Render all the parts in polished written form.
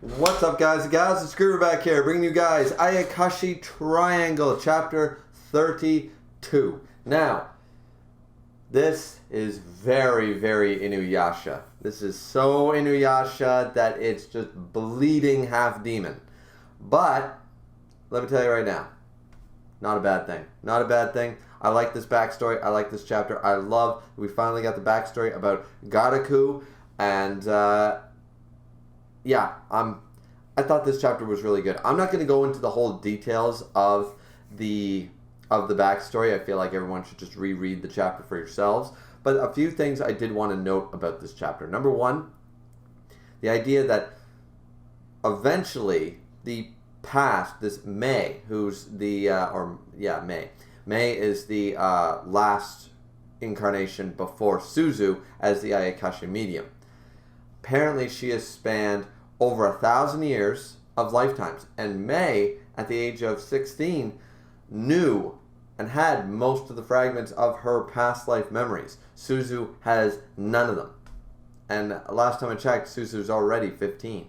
What's up, guys and gals? It's Griever back here, bringing you guys Ayakashi Triangle, Chapter 32. Now, this is very, very InuYasha. This is so InuYasha that it's just bleeding half demon. But, let me tell you right now, not a bad thing. Not a bad thing. I like this backstory. I like this chapter. I love we finally got the backstory about Garaku. And, yeah, I thought this chapter was really good. I'm not going to go into the whole details of the backstory. I feel like everyone should just reread the chapter for yourselves. But a few things I did want to note about this chapter. Number one, the idea that eventually the past, this Mei, who's the, Mei is the last incarnation before Suzu as the Ayakashi medium. Apparently she has spanned over 1,000 years of lifetimes. And Mei, at the age of 16, knew and had most of the fragments of her past life memories. Suzu has none of them. And last time I checked, Suzu's already 15.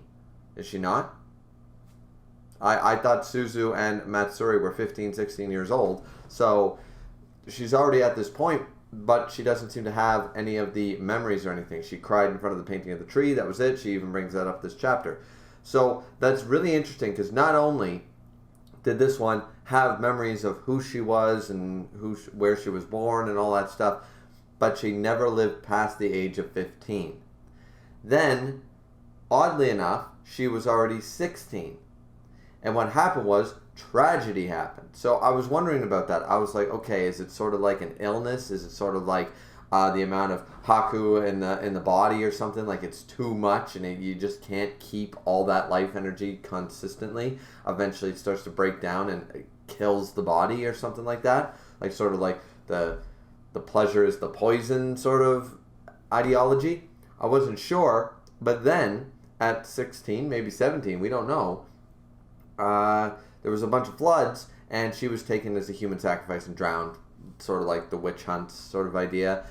Is she not? I thought Suzu and Matsuri were 15, 16 years old. So she's already at this point, but she doesn't seem to have any of the memories or anything. She cried in front of the painting of the tree. That was it. She even brings that up this chapter. So that's really interesting because not only did this one have memories of who she was and where she was born and all that stuff, but she never lived past the age of 15. Then, oddly enough, she was already 16. And what happened was, tragedy happened. So I was wondering about that. I was like, okay, is it sort of like an illness? Is it sort of like the amount of haku in the body or something? Like it's too much and you just can't keep all that life energy consistently. Eventually it starts to break down and it kills the body or something like that. Like sort of like the pleasure is the poison sort of ideology. I wasn't sure. But then at 16, maybe 17, we don't know, there was a bunch of floods, and she was taken as a human sacrifice and drowned, sort of like the witch hunt sort of idea,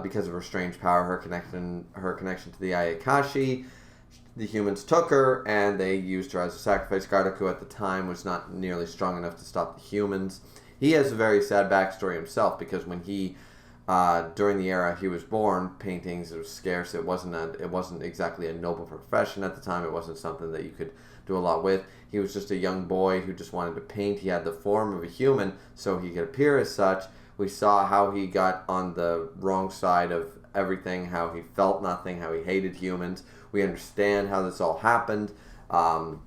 because of her strange power, her connection to the Ayakashi. The humans took her, and they used her as a sacrifice. Garaku at the time was not nearly strong enough to stop the humans. He has a very sad backstory himself, because when he, during the era he was born, paintings, it was scarce. It wasn't exactly a noble profession at the time. It wasn't something that you could do a lot with. He was just a young boy who just wanted to paint. He had the form of a human, so he could appear as such. We saw how he got on the wrong side of everything, how he felt nothing, how he hated humans. We understand how this all happened, and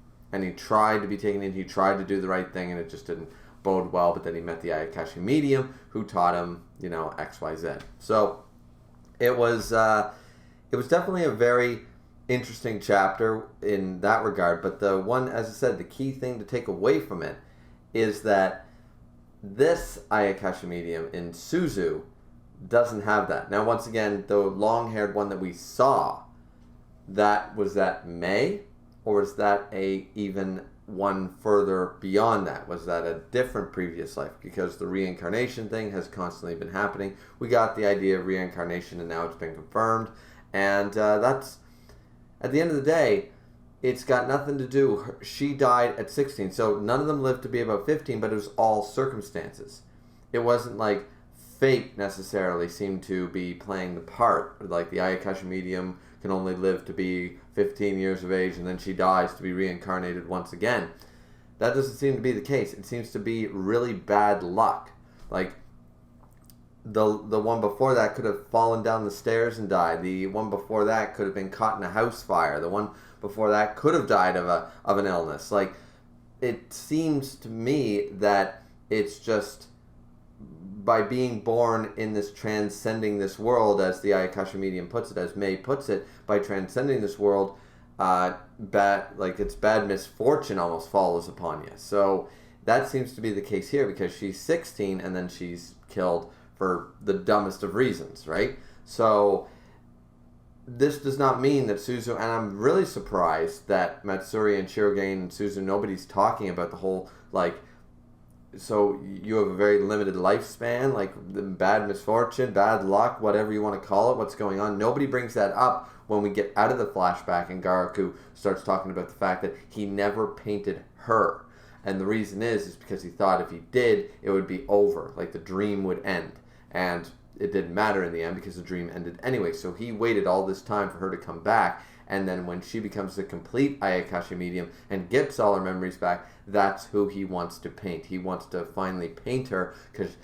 he tried to be taken in. He tried to do the right thing, and it just didn't bode well. But then he met the Ayakashi medium, who taught him, X, Y, Z. So it was definitely a very interesting chapter in that regard, but the one, as I said, the key thing to take away from it is that this Ayakashi medium in Suzu doesn't have that. Now, once again, the long-haired one that we saw, was that Mei, or is that even one further beyond that? Was that a different previous life? Because the reincarnation thing has constantly been happening. We got the idea of reincarnation, and now it's been confirmed, and that's, at the end of the day, it's got nothing to do. She died at 16, so none of them lived to be about 15, but it was all circumstances. It wasn't like fate necessarily seemed to be playing the part. Like the Ayakashi medium can only live to be 15 years of age, and then she dies to be reincarnated once again. That doesn't seem to be the case. It seems to be really bad luck. Like, the one before that could have fallen down the stairs and died. The one before that could have been caught in a house fire. The one before that could have died of an illness. Like, it seems to me that it's just by being born in this transcending this world, as the Ayakashi medium puts it, as Mei puts it, by transcending this world, it's bad misfortune almost follows upon you. So that seems to be the case here, because she's 16 and then she's killed for the dumbest of reasons, right? So this does not mean that Suzu, and I'm really surprised that Matsuri and Shirogane and Suzu, nobody's talking about the whole, like, so you have a very limited lifespan, like the bad misfortune, bad luck, whatever you want to call it, what's going on. Nobody brings that up when we get out of the flashback and Garaku starts talking about the fact that he never painted her. And the reason is because he thought if he did, it would be over, like the dream would end. And it didn't matter in the end because the dream ended anyway. So he waited all this time for her to come back. And then when she becomes the complete Ayakashi medium and gets all her memories back, that's who he wants to paint. He wants to finally paint her because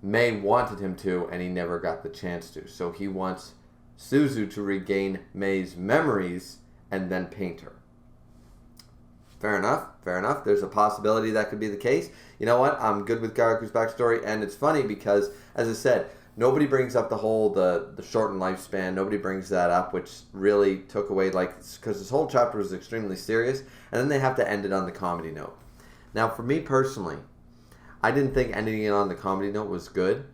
Mei wanted him to and he never got the chance to. So he wants Suzu to regain Mei's memories and then paint her. Fair enough, fair enough. There's a possibility that could be the case. You know what? I'm good with Garaku's backstory, and it's funny because, as I said, nobody brings up the whole, the shortened lifespan. Nobody brings that up, which really took away, like, because this whole chapter was extremely serious, and then they have to end it on the comedy note. Now, for me personally, I didn't think ending it on the comedy note was good,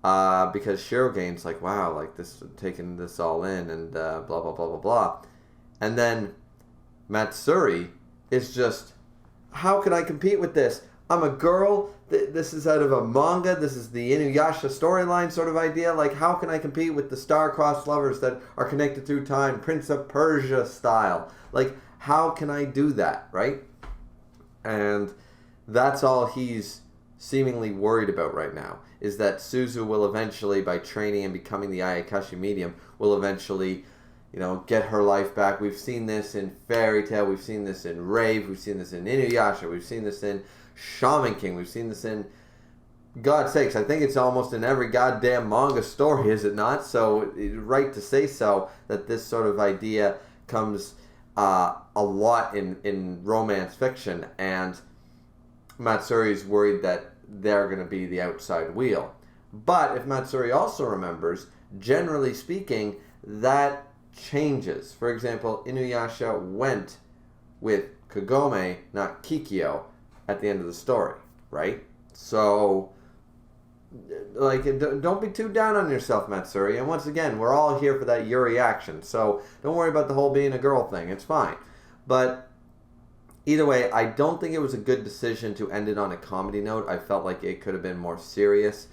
because Shirogane's like, wow, like, this, taking this all in, and blah, blah, blah, blah, blah. And then Matsuri is just, how can I compete with this? I'm a girl. This is out of a manga. This is the InuYasha storyline sort of idea. Like, how can I compete with the star-crossed lovers that are connected through time, Prince of Persia style? Like, how can I do that, right? And that's all he's seemingly worried about right now, is that Suzu will eventually, by training and becoming the Ayakashi medium, will eventually, you know, get her life back. We've seen this in Fairy Tail. We've seen this in Rave. We've seen this in InuYasha. We've seen this in Shaman King. We've seen this in, God's sakes, I think it's almost in every goddamn manga story, is it not? So, right to say so, that this sort of idea comes a lot in romance fiction, and Matsuri's worried that they're going to be the outside wheel. But if Matsuri also remembers, generally speaking, that changes. For example, InuYasha went with Kagome, not Kikyo, at the end of the story, right? So, like, don't be too down on yourself, Matsuri. And once again, we're all here for that Yuri action, so don't worry about the whole being a girl thing. It's fine. But either way, I don't think it was a good decision to end it on a comedy note. I felt like it could have been more serious.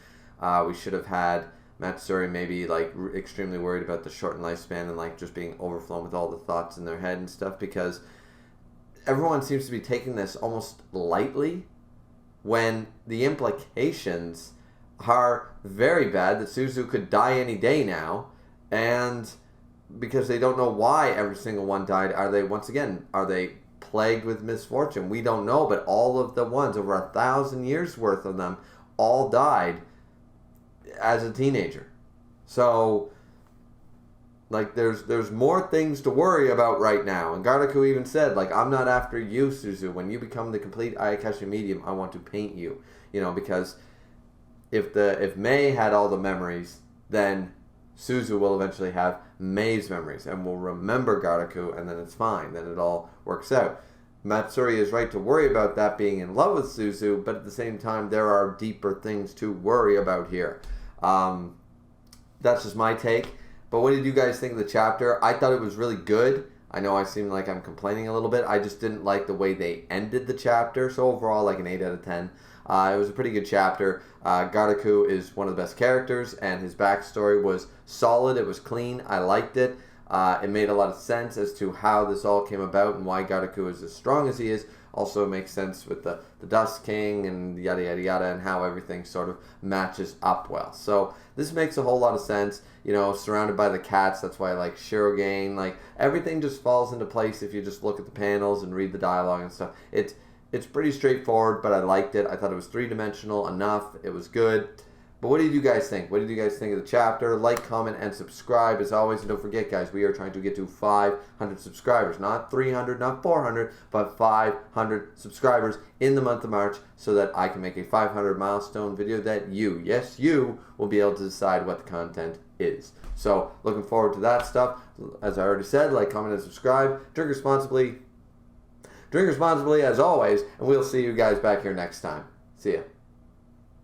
We should have had Matsuri maybe like extremely worried about the shortened lifespan and like just being overflown with all the thoughts in their head and stuff, because everyone seems to be taking this almost lightly when the implications are very bad, that Suzu could die any day now, and because they don't know why every single one died. Are they plagued with misfortune? We don't know, but all of the ones, over 1,000 years worth of them, all died as a teenager. So, like, there's more things to worry about right now. And Garaku even said, like, I'm not after you, Suzu. When you become the complete Ayakashi medium, I want to paint you. You know, because if Mei had all the memories, then Suzu will eventually have Mei's memories and will remember Garaku, and then it's fine. Then it all works out. Matsuri is right to worry about that, being in love with Suzu, but at the same time, there are deeper things to worry about here. That's just my take. But what did you guys think of the chapter? I thought it was really good. I know I seem like I'm complaining a little bit. I just didn't like the way they ended the chapter. So overall, like an 8 out of 10. It was a pretty good chapter. Garaku is one of the best characters, and his backstory was solid. It was clean. I liked it. It made a lot of sense as to how this all came about and why Garaku is as strong as he is. Also makes sense with the Dust King and yada yada yada, and how everything sort of matches up well. So this makes a whole lot of sense. You know, surrounded by the cats, that's why I like Shirogane. Like, everything just falls into place if you just look at the panels and read the dialogue and stuff. It's pretty straightforward, but I liked it. I thought it was three-dimensional enough. It was good. But what did you guys think? What did you guys think of the chapter? Like, comment, and subscribe as always. And don't forget, guys, we are trying to get to 500 subscribers. Not 300, not 400, but 500 subscribers in the month of March, so that I can make a 500 milestone video that you, yes, you, will be able to decide what the content is. So, looking forward to that stuff. As I already said, like, comment, and subscribe. Drink responsibly. Drink responsibly as always, and we'll see you guys back here next time. See ya.